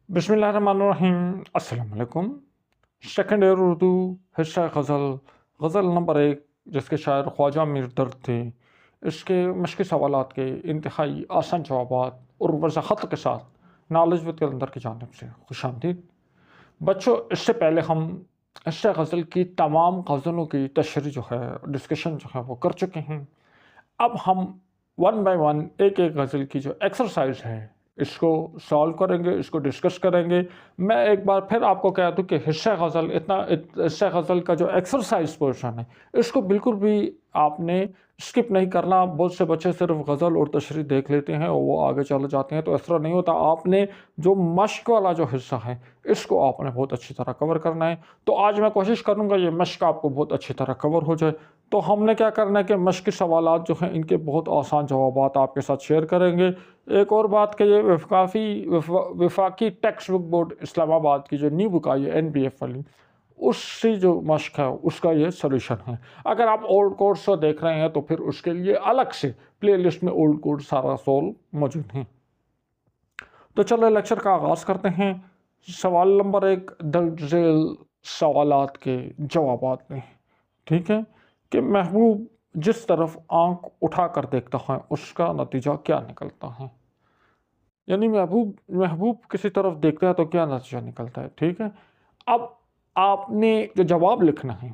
बिस्मिल्लाहिर्रहमानिर्रहीम। अस्सलाम वालेकुम। सेकंड ईयर उर्दू हिस्सा गज़ल। गज़ल नंबर 1 जिसके शायर ख्वाजा मीर दर्द थे। इसके मश्क़ी सवालात के इंतहाई आसान जवाबात और वज़ाहत के साथ नॉलेज विद कलंदर की जानिब से खुशामदीद। बच्चों, इससे पहले हम हिस्सा गज़ल की तमाम गज़लों की तशरीह जो है, डिस्कशन जो है वो कर चुके हैं। अब हम वन बाय वन एक-एक गज़ल की जो एक्सरसाइज़ है, इसको सॉल्व करेंगे, इसको डिस्कस करेंगे। मैं एक बार फिर आपको कह दूँ कि हिस्सा गज़ल का जो एक्सरसाइज़ पोर्शन है, इसको बिल्कुल भी आपने स्किप नहीं करना। बहुत से बच्चे सिर्फ़ गज़ल और तशरीह देख लेते हैं और वो आगे चले जाते हैं, तो इस तरह नहीं होता। आपने जो मश्क वाला जो हिस्सा है, इसको आपने बहुत अच्छी तरह कवर करना है। तो आज मैं कोशिश करूँगा ये मश्क आपको बहुत अच्छी तरह कवर हो जाए। तो हमने क्या करना है कि मश्क के सवालात जो हैं, इनके बहुत आसान जवाबात आपके साथ शेयर करेंगे। एक और बात कि ये वफाकी टेक्स्ट बुक बोर्ड इस्लामाबाद की जो न्यू बुक आई है NBF वाली, उससे जो मश्क है उसका ये सॉल्यूशन है। अगर आप ओल्ड कोर्स को देख रहे हैं तो फिर उसके लिए अलग से प्लेलिस्ट में ओल्ड कोर्स सारा सोल्व मौजूद है। तो चलो लेक्चर का आगाज़ करते हैं। सवाल नंबर 1 दर्ज झेल सवालात के जवाबात में, ठीक है, कि महबूब जिस तरफ आंख उठा कर देखता है उसका नतीजा क्या निकलता है। यानी महबूब महबूब किसी तरफ देखता है तो क्या नतीजा निकलता है, ठीक है। अब आपने जो जवाब लिखना है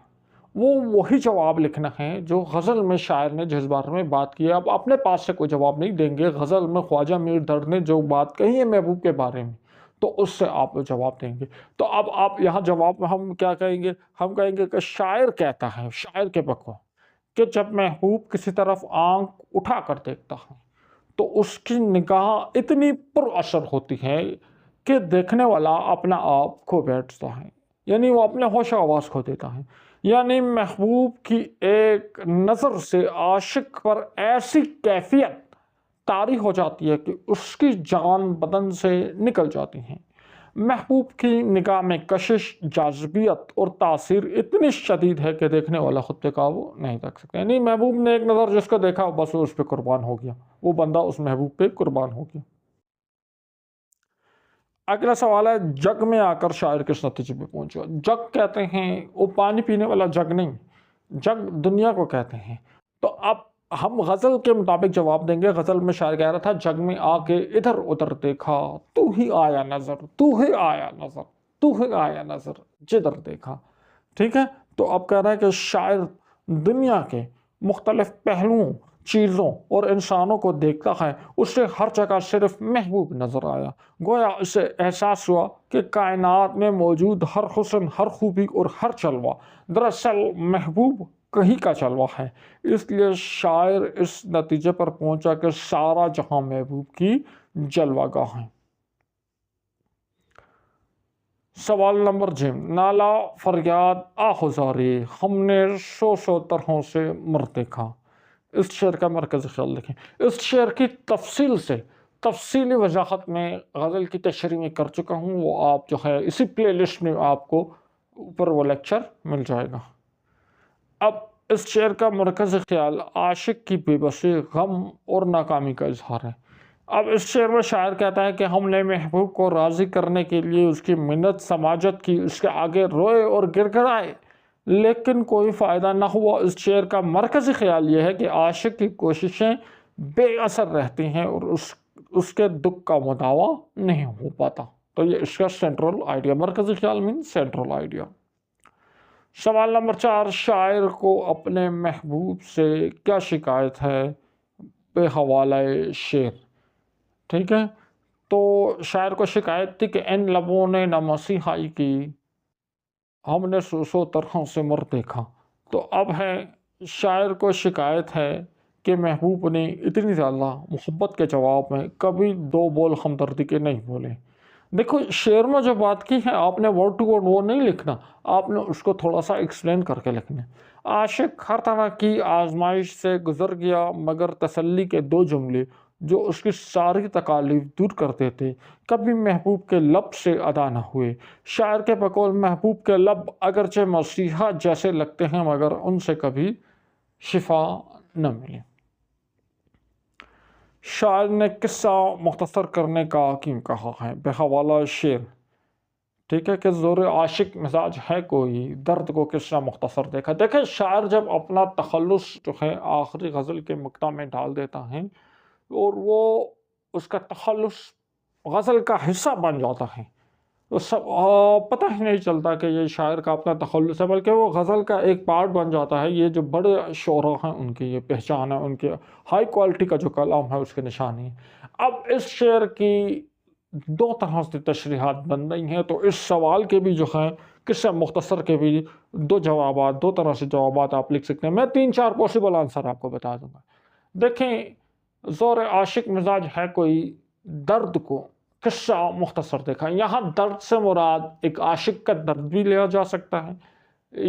वो वही जवाब लिखना है जो गज़ल में शायर ने जिस बारे में बात की है। अब अपने पास से कोई जवाब नहीं देंगे। गज़ल में ख्वाजा मीर दर्द ने जो बात कही है महबूब के बारे में, तो उससे आप जवाब देंगे। तो अब आप यहाँ जवाब में हम क्या कहेंगे? हम कहेंगे कि शायर कहता है, शायर के बको, कि जब महबूब किसी तरफ आंख उठा कर देखता है तो उसकी निगाह इतनी पुरअसर होती है कि देखने वाला अपना आप खो बैठता है, यानी वो अपने होश आवाज़ खो देता है। यानी महबूब की एक नज़र से आशिक पर ऐसी कैफियत तारी हो जाती है कि उसकी जान बदन से निकल जाती है। महबूब की निगाह में कशिश, जाज़बियत और तासीर इतनी शदीद है कि देखने वाला खुद पे काबू नहीं रख सकता। यानी महबूब ने एक नज़र जिसको देखा बस वो उस पर कुर्बान हो गया, वो बंदा उस महबूब पे कुर्बान हो गया। अगला सवाल है, जग में आकर शायर किस नतीजे पे पहुंचा। जग कहते हैं वो पानी पीने वाला जग नहीं, जग दुनिया को कहते हैं। तो अब हम गज़ल के मुताबिक जवाब देंगे। गज़ल में शायर कह रहा था, जग में आके इधर उधर देखा, तू ही आया नज़र, तू ही आया नज़र, तू ही आया नज़र, जिधर देखा, ठीक है। तो अब कह रहा है कि शायर दुनिया के मुख्तलिफ पहलुओं, चीज़ों और इंसानों को देखता है, उसे हर जगह सिर्फ महबूब नज़र आया। गोया उसे एहसास हुआ कि कायनात में मौजूद हर हुस्न, हर खूबी और हर चलवा दरअसल महबूब कहीं का चलवा है। इसलिए शायर इस नतीजे पर पहुंचा कि सारा जहां महबूब की जलवागाह है। सवाल नंबर जिम, नाला फरियाद आहुजारी, हमने सौ तरहों से मर देखा। इस शेर का मरकज़ी ख्याल देखें। इस शेर की तफसील से तफसीली वजाहत में गज़ल की तशरीह में कर चुका हूँ। वो आप जो है इसी प्लेलिस्ट में आपको ऊपर वो लेक्चर मिल जाएगा। अब इस शेर का मरकज़ी ख्याल आशिक की बेबसी, गम और नाकामी का इजहार है। अब इस शेर में शायर कहता है कि हमने महबूब को राज़ी करने के लिए उसकी मिन्नत समाजत की, उसके आगे रोए और गिड़गिड़ाए, लेकिन कोई फ़ायदा ना हुआ। इस शेर का मरकज़ी ख्याल ये है कि आशिक की कोशिशें बेअसर रहती हैं और उसके दुख का मुदावा नहीं हो पाता। तो ये इसका सेंट्रल आइडिया, मरकज़ी ख्याल मीन सेंट्रल आइडिया। सवाल नंबर 4, शायर को अपने महबूब से क्या शिकायत है, बेहवाला शेर, ठीक है। तो शायर को शिकायत थी कि इन लबों ने न मसीहाई की, हमने सौ तरहों से मर देखा। तो अब है, शायर को शिकायत है कि महबूब ने इतनी ज़्यादा मोहब्बत के जवाब में कभी दो बोल हमदर्दी के नहीं बोले। देखो, शेर में जो बात की है आपने वर्ड टू वर्ड वो नहीं लिखना, आपने उसको थोड़ा सा एक्सप्लेन करके लिखना है। आशिक हर तरह की आजमाइश से गुजर गया, मगर तसल्ली के दो जुमले जो उसकी सारी तकालीफ दूर करते थे कभी महबूब के लब से अदा न हुए। शायर के बकौल महबूब के लब अगरचे मसीहा जैसे लगते हैं मगर उनसे कभी शिफा न मिले। شاعر نے قصہ مختصر کرنے کا کیوں کہا ہے؟ بحوالہ شعر، ٹھیک ہے، کہ زور عاشق مزاج ہے کوئی، درد کو قصہ مختصر دیکھا۔ دیکھیں شاعر جب اپنا تخلص جو ہے آخری غزل کے مقطع میں ڈال دیتا ہے اور وہ اس کا تخلص غزل کا حصہ بن جاتا ہے، تو پتہ ہی نہیں چلتا کہ یہ شاعر کا اپنا تخلص ہے، بلکہ وہ غزل کا ایک پارٹ بن جاتا ہے۔ یہ جو بڑے شعراء ہیں ان کی یہ پہچان ہے، ان کے ہائی کوالٹی کا جو کلام ہے اس کی نشانی ہے۔ اب اس شعر کی دو طرح سے تشریحات بن رہی ہیں، تو اس سوال کے بھی جو ہیں قصہ مختصر کے بھی دو جوابات، دو طرح سے جوابات آپ لکھ سکتے ہیں۔ میں 3-4 پاسبل آنسر آپ کو بتا دوں گا۔ دیکھیں زور عاشق مزاج ہے کوئی، درد کو قصہ مختصر دیکھا۔ یہاں درد سے مراد ایک عاشق کا درد بھی لیا جا سکتا ہے،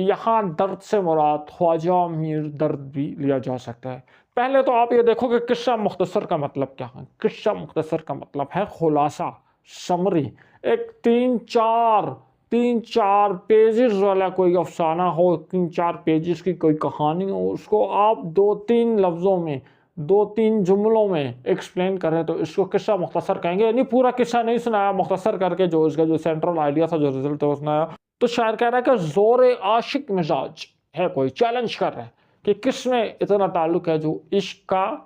یہاں درد سے مراد خواجہ میر درد بھی لیا جا سکتا ہے۔ پہلے تو آپ یہ دیکھو کہ قصہ مختصر کا مطلب کیا ہے۔ قصہ مختصر کا مطلب ہے خلاصہ، سمری، ایک 3-4 پیجز والا کوئی افسانہ ہو، 3-4 پیجز کی کوئی کہانی ہو، اس کو آپ 2-3 لفظوں میں، 2-3 جملوں میں ایکسپلین کریں تو اس کو قصہ مختصر کہیں گے۔ یعنی پورا قصہ نہیں سنایا، مختصر کر کے جو اس کا جو سینٹرل آئیڈیا تھا، جو رزلٹ تھا وہ سنایا۔ تو شاعر کہہ رہا ہے کہ زور عاشق مزاج ہے کوئی، چیلنج کر رہا ہے کہ کس میں اتنا تعلق ہے جو عشق کا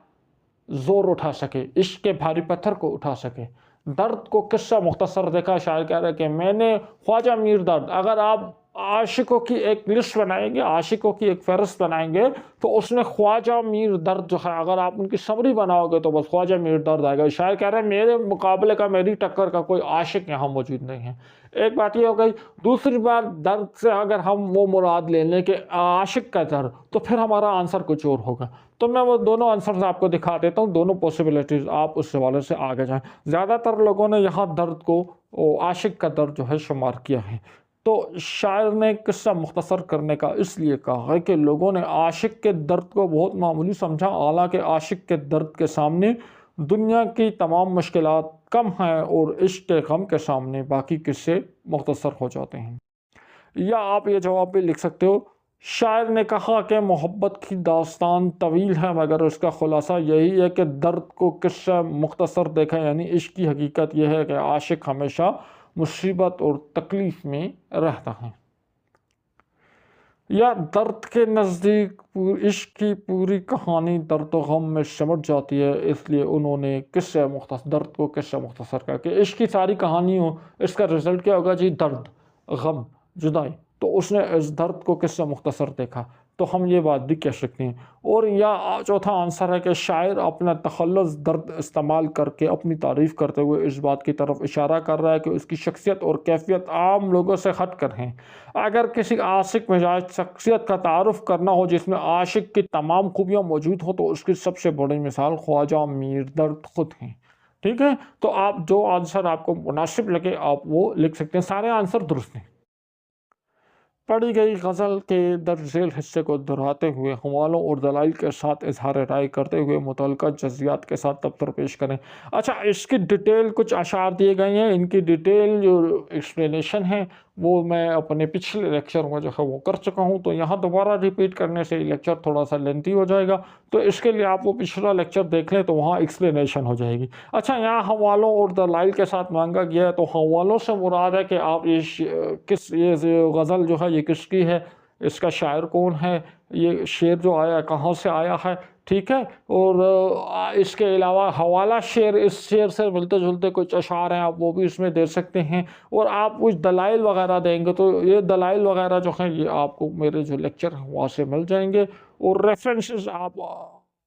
زور اٹھا سکے، عشق کے بھاری پتھر کو اٹھا سکے۔ درد کو قصہ مختصر دیکھا۔ شاعر کہہ رہا ہے کہ میں نے خواجہ میر درد، اگر آپ عاشقوں کی ایک لسٹ بنائیں گے، عاشقوں کی ایک فہرست بنائیں گے، تو اس میں خواجہ میر درد جو ہے، اگر آپ ان کی سمری بناؤ گے تو بس خواجہ میر درد آئے گا۔ شاعر کہہ رہا ہے میرے مقابلے کا، میری ٹکر کا کوئی عاشق یہاں موجود نہیں ہے۔ ایک بات یہ ہو گئی۔ دوسری بات، درد سے اگر ہم وہ مراد لے لیں کہ عاشق کا درد، تو پھر ہمارا آنسر کچھ اور ہوگا۔ تو میں وہ دونوں آنسرز آپ کو دکھا دیتا ہوں، دونوں پاسبلٹیز، آپ اس حوالے سے آگے جائیں۔ زیادہ تر لوگوں نے یہاں درد کو عاشق کا درد جو ہے شمار کیا ہے۔ تو شاعر نے قصہ مختصر کرنے کا اس لیے کہا ہے کہ لوگوں نے عاشق کے درد کو بہت معمولی سمجھا، حالانکہ عاشق کے درد کے سامنے دنیا کی تمام مشکلات کم ہیں اور عشق کے غم کے سامنے باقی قصے مختصر ہو جاتے ہیں۔ یا آپ یہ جواب بھی لکھ سکتے ہو، شاعر نے کہا کہ محبت کی داستان طویل ہے مگر اس کا خلاصہ یہی ہے کہ درد کو قصہ مختصر دیکھا، یعنی عشق کی حقیقت یہ ہے کہ عاشق ہمیشہ مصیبت اور تکلیف میں رہتا ہے۔ یا درد کے نزدیک عشق کی پوری کہانی درد و غم میں سمٹ جاتی ہے، اس لیے انہوں نے قصہ مختصر، درد کو قصہ مختصر کر کے عشق کی ساری کہانی ہو، اس کا رزلٹ کیا ہوگا جی؟ درد، غم، جدائی۔ تو اس نے اس درد کو قصہ مختصر دیکھا، تو ہم یہ بات بھی کہہ سکتے ہیں۔ اور یا چوتھا آنسر ہے کہ شاعر اپنا تخلص درد استعمال کر کے اپنی تعریف کرتے ہوئے اس بات کی طرف اشارہ کر رہا ہے کہ اس کی شخصیت اور کیفیت عام لوگوں سے ہٹ کر ہیں۔ اگر کسی عاشق مزاج شخصیت کا تعارف کرنا ہو جس میں عاشق کی تمام خوبیاں موجود ہوں، تو اس کی سب سے بڑی مثال خواجہ میر درد خود ہیں۔ ٹھیک ہے، تو آپ جو آنسر آپ کو مناسب لگے آپ وہ لکھ سکتے ہیں، سارے آنسر درست ہیں۔ پڑھی گئی غزل کے درج ذیل حصے کو دہراتے ہوئے حوالوں اور دلائل کے ساتھ اظہار رائے کرتے ہوئے متعلقہ جزیات کے ساتھ تبصرہ پیش کریں۔ اچھا، اس کی ڈیٹیل کچھ اشعار دیے گئے ہیں، ان کی ڈیٹیل جو ایکسپلینیشن ہے وہ میں اپنے پچھلے لیکچر میں جو ہے وہ کر چکا ہوں، تو یہاں دوبارہ ریپیٹ کرنے سے لیکچر تھوڑا سا لینتھی ہو جائے گا، تو اس کے لیے آپ وہ پچھلا لیکچر دیکھ لیں تو وہاں ایکسپلینیشن ہو جائے گی۔ اچھا، یہاں حوالوں اور دلائل کے ساتھ مانگا گیا ہے، تو حوالوں سے مراد ہے کہ آپ یہ غزل جو ہے یہ کس کی ہے، اس کا شاعر کون ہے، یہ شعر جو آیا کہاں سے آیا ہے، ٹھیک ہے۔ اور اس کے علاوہ حوالہ شعر، اس شعر سے ملتے جلتے کچھ اشعار ہیں، آپ وہ بھی اس میں دے سکتے ہیں، اور آپ کچھ دلائل وغیرہ دیں گے تو یہ دلائل وغیرہ جو ہیں یہ آپ کو میرے جو لیکچر ہیں وہاں سے مل جائیں گے، اور ریفرنسز آپ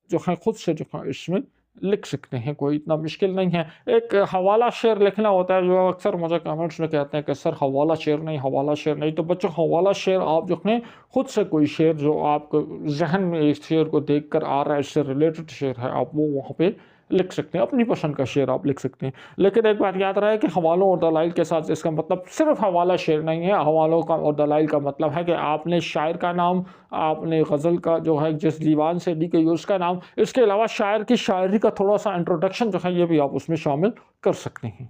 جو ہیں خود سے جو ہیں اس میں لکھ سکتے ہیں، کوئی اتنا مشکل نہیں ہے۔ ایک حوالہ شعر لکھنا ہوتا ہے، جو اکثر مجھے کمنٹس میں کہتے ہیں کہ سر حوالہ شعر نہیں، حوالہ شعر نہیں، تو بچوں حوالہ شعر آپ جو ہیں خود سے کوئی شعر جو آپ کو ذہن میں اس شعر کو دیکھ کر آ رہا ہے، اس سے ریلیٹڈ شعر ہے، آپ وہ وہاں پہ لکھ سکتے ہیں، اپنی پسند کا شعر آپ لکھ سکتے ہیں۔ لیکن ایک بات یاد رہے کہ حوالوں اور دلائل کے ساتھ اس کا مطلب صرف حوالہ شعر نہیں ہے، حوالوں کا اور دلائل کا مطلب ہے کہ آپ نے شاعر کا نام، آپ نے غزل کا جو ہے جس دیوان سے لی گئی اس کا نام، اس کے علاوہ شاعر کی شاعری کا تھوڑا سا انٹروڈکشن جو ہے یہ بھی آپ اس میں شامل کر سکتے ہیں۔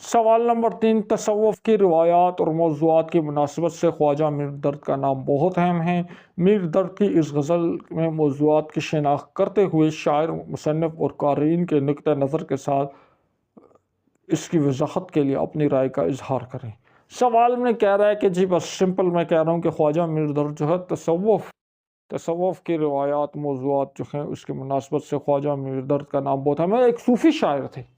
सवाल नंबर 3, तसव्वुफ़ की रिवायात और मौज़ूआत की मुनासिबत से ख्वाजा मीर दर्द का नाम बहुत अहम है। मीर दर्द की इस गज़ल में मौज़ूआत की शिनाख्त करते हुए शायर, मुसन्निफ़ और क़ारीन के नुक्ता नज़र के साथ इसकी वजाहत के लिए अपनी राय का इजहार करें। सवाल में कह रहा है कि जी बस सिंपल मैं कह रहा हूँ कि ख्वाजा मीर दर्द जो है तसव्वुफ़ की रिवायात मौज़ूआत जो हैं उसकी मुनासिबत से ख्वाजा मीर दर्द का नाम बहुत है। मैं एक सूफ़ी शायर थे।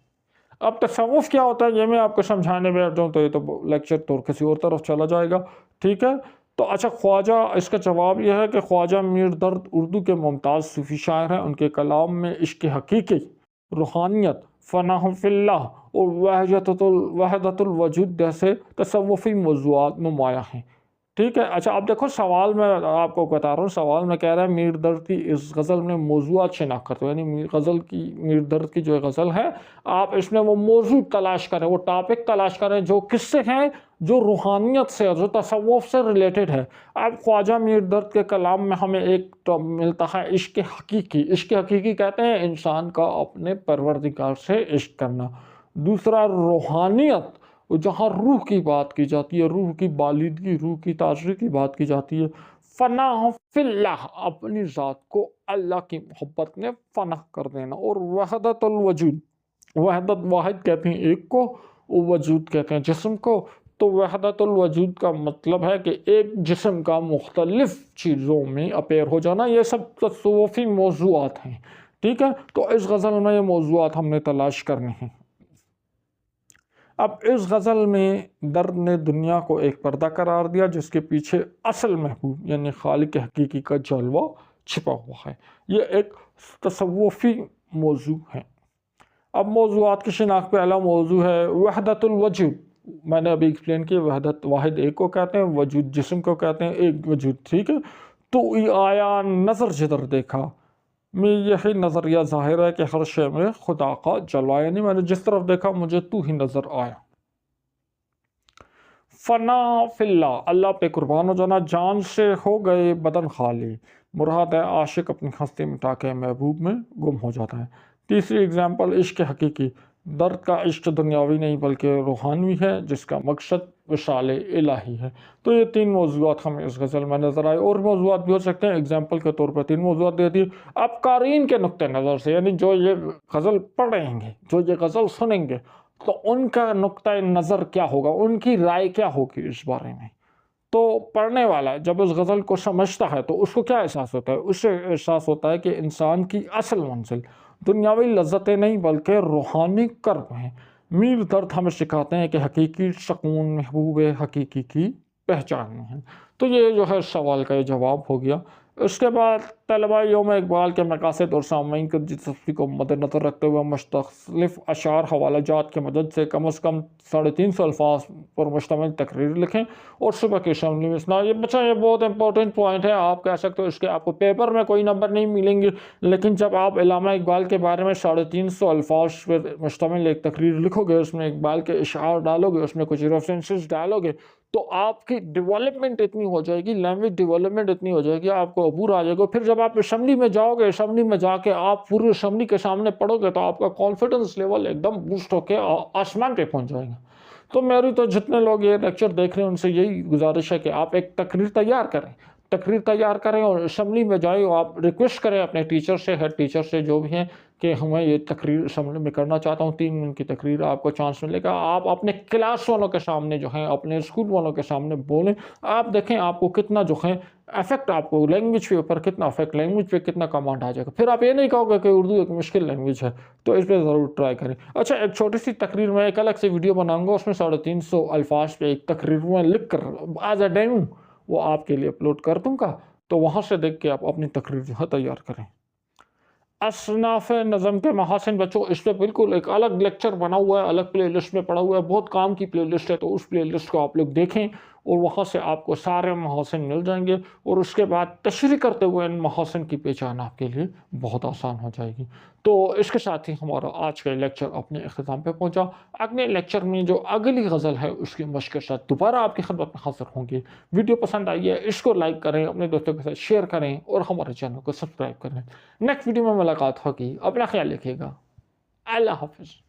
अब तसव्वुफ़ क्या होता है ये मैं आपको समझाने बैठ जाऊँ तो ये तो लेक्चर तो किसी और तरफ चला जाएगा, ठीक है। तो अच्छा, ख्वाजा, इसका जवाब यह है कि ख्वाजा मीर दर्द उर्दू के मुमताज़ सूफ़ी शायर हैं। उनके कलाम में इश्क़ हकीकी, रूहानियत, फ़नाह फ़िल्लाह और वहदतुल वजूद जैसे तसव्वुफ़ी मौज़ूआत नुमायाँ हैं, ठीक है। अच्छा, अब देखो सवाल मैं आपको बता रहा हूँ, सवाल में कह रहा है मीर दर्द की इस गज़ल में मौज़ूआत शिनाख्त करते हो, यानी मीर दर्द की जो गज़ल है आप इसमें वो मौजू तलाश करें, वो टॉपिक तलाश करें जो किससे हैं, जो रूहानियत से, जो तसव्वुफ़ से रिलेटेड है। अब ख्वाजा मीर दर्द के कलाम में हमें एक मिलता है इश्क़ हकीकी। इश्क़ हकीकी कहते हैं इंसान का अपने परवरदिगार से इश्क़ करना। दूसरा रूहानियत, जहाँ रूह की बात की जाती है, रूह की बालिदगी, रूह की ताज़गी की बात की जाती है। फ़नाह फ़िल्लाह, अपनी ज़ात को अल्लाह की मोहब्बत में फ़ना कर देना। और वहदतुल वजूद, वहदत वाहिद कहते हैं एक को, वजूद कहते हैं जिस्म को। तो वहदतुल वजूद का मतलब है कि एक जिस्म का मुख्तलिफ़ चीज़ों में अपेयर हो जाना। ये सब तसव्वुफ़ी मौज़ूआत हैं, ठीक है। तो इस गज़ल में ये मौज़ूआत हमने तलाश करने हैं। अब इस गज़ल में दर्द ने दुनिया को एक पर्दा करार दिया जिसके पीछे असल महबूब यानी खालिक हकीकी का जलवा छिपा हुआ है। ये एक तसव्वुफ़ी मौजू है। अब मौज़ूआत की शिनाख्त पहला मौजू है वहदतुल वजूद। मैंने अभी एक्सप्लेन किया, वहदत वाहिद एक को कहते हैं, वजूद जिस्म को कहते हैं, एक वजूद, ठीक है। तो ये आया नज़र जिधर देखा में यही नज़रिया ज़ाहिर है कि हर शे में खुदा का जलवा, यानी मैंने जिस तरफ देखा मुझे तू ही नज़र आया। फ़ना फ़िल्ला, अल्लाह पे कुर्बान हो जाना, जान से हो गए बदन खाली, मुराद है आशिक अपनी हस्ती मिटा के महबूब में गुम हो जाता है। तीसरी एग्जाम्पल इश्क़ हकीकी, दर्द का इश्क दुनियावी नहीं बल्कि रूहानी है जिसका मकसद विशाल इलाही है। तो ये 3 मौज़ूआत हमें इस गज़ल में नज़र आए। और मौज़ूआत भी हो सकते हैं, एग्जाम्पल के तौर पर 3 मौज़ूआत दे दिए। अब क़ारीन के नुक्ते नज़र से, यानी जो ये गज़ल पढ़ेंगे, जो ये गज़ल सुनेंगे, तो उनका नुक्ता नज़र क्या होगा, उनकी राय क्या होगी इस बारे में। तो पढ़ने वाला जब उस गज़ल को समझता है तो उसको क्या एहसास होता है, उससे एहसास होता है कि इंसान की असल मंजिल दुनियावी लज्जतें नहीं बल्कि रूहानी कर्ब हैं। मीर दर्द हमें सिखाते हैं कि हकीकी सुकून महबूब हकीकी की पहचान है। तो ये जो है सवाल का ये जवाब हो गया। उसके बाद तलबा यौम इकबाल के मकासद और सामईन की दिलचस्पी को मद्देनज़र रखते हुए मुख्तलिफ़ अशार हवाला जात की मदद से कम 350 अल्फाज पर मुश्तमिल तकरीर लिखें और सुबह की असेंबली में सुना। ये बच्चा ये बहुत इंपॉर्टेंट पॉइंट है, आप कह सकते हो इसके आपको पेपर में कोई नंबर नहीं मिलेंगे, लेकिन जब आप इल्लामा इकबाल के बारे में 350 अल्फाज पर मुश्तमिल एक तकरीर लिखोगे, उसमें इकबाल के इशार डालोगे, उसमें कुछ रेफरेंसेस डालोगे, तो आपकी डेवलपमेंट इतनी हो जाएगी, लैंग्वेज डेवलपमेंट इतनी हो जाएगी, आपको अबूर आ जाएगा। फिर जब आप असेंबली में जाओगे, असेंबली में जाके आप पूरी असेंबली के सामने पढ़ोगे तो आपका कॉन्फिडेंस लेवल एकदम बूस्ट होकर आसमान पे पहुंच जाएगा। तो मेरी तो जितने लोग ये लेक्चर देख रहे हैं उनसे यही गुजारिश है कि आप एक तकरीर तैयार करें और असेंबली में जाए और आप रिक्वेस्ट करें अपने टीचर से, हेड टीचर से, जो भी हैं, कि हमें ये तकरीर असेंबली में करना चाहता हूँ, 3 मिनट की तकरीर, आपको चांस मिलेगा। आप अपने क्लास वालों के सामने जो है, अपने स्कूल वालों के सामने बोलें, आप देखें आपको कितना जो है इफेक्ट, आपको लैंग्वेज के ऊपर कितना इफेक्ट, लैंग्वेज पे कितना कमांड आ जाएगा। फिर आप ये नहीं कहोगे कि उर्दू एक मुश्किल लैंग्वेज है, तो इस पर ज़रूर ट्राई करें। अच्छा, एक छोटी सी तकरीर में एक अलग से वीडियो बनाऊंगा, उसमें 350 अल्फाज पे एक तकरीर में लिख कर एज अ डेमो वो आपके लिए अपलोड कर दूंगा, तो वहाँ से देख के आप अपनी तकरीर जो है तैयार करें। असनाफ़ नज़म के महासिन बच्चों, इस पर बिल्कुल एक अलग लेक्चर बना हुआ है, अलग प्ले लिस्ट में पड़ा हुआ है, बहुत काम की प्ले लिस्ट है, तो उस प्ले लिस्ट को आप लोग देखें और वहाँ से आपको सारे महासिन मिल जाएंगे और उसके बाद तशरीह करते हुए इन महासिन की पहचान आपके लिए बहुत आसान हो जाएगी। तो इसके साथ ही हमारा आज का लेक्चर अपने अख्ताम पे पहुँचा। अगले लेक्चर में जो अगली गज़ल है उसकी मश्क के साथ दोबारा आपकी खिदमत में हाज़िर होंगे। वीडियो पसंद आई है इसको लाइक करें, अपने दोस्तों के साथ शेयर करें और हमारे चैनल को सब्सक्राइब करें। नेक्स्ट वीडियो में मुलाकात होगी, अपना ख्याल रखिएगा। अल्लाह हाफ़िज़।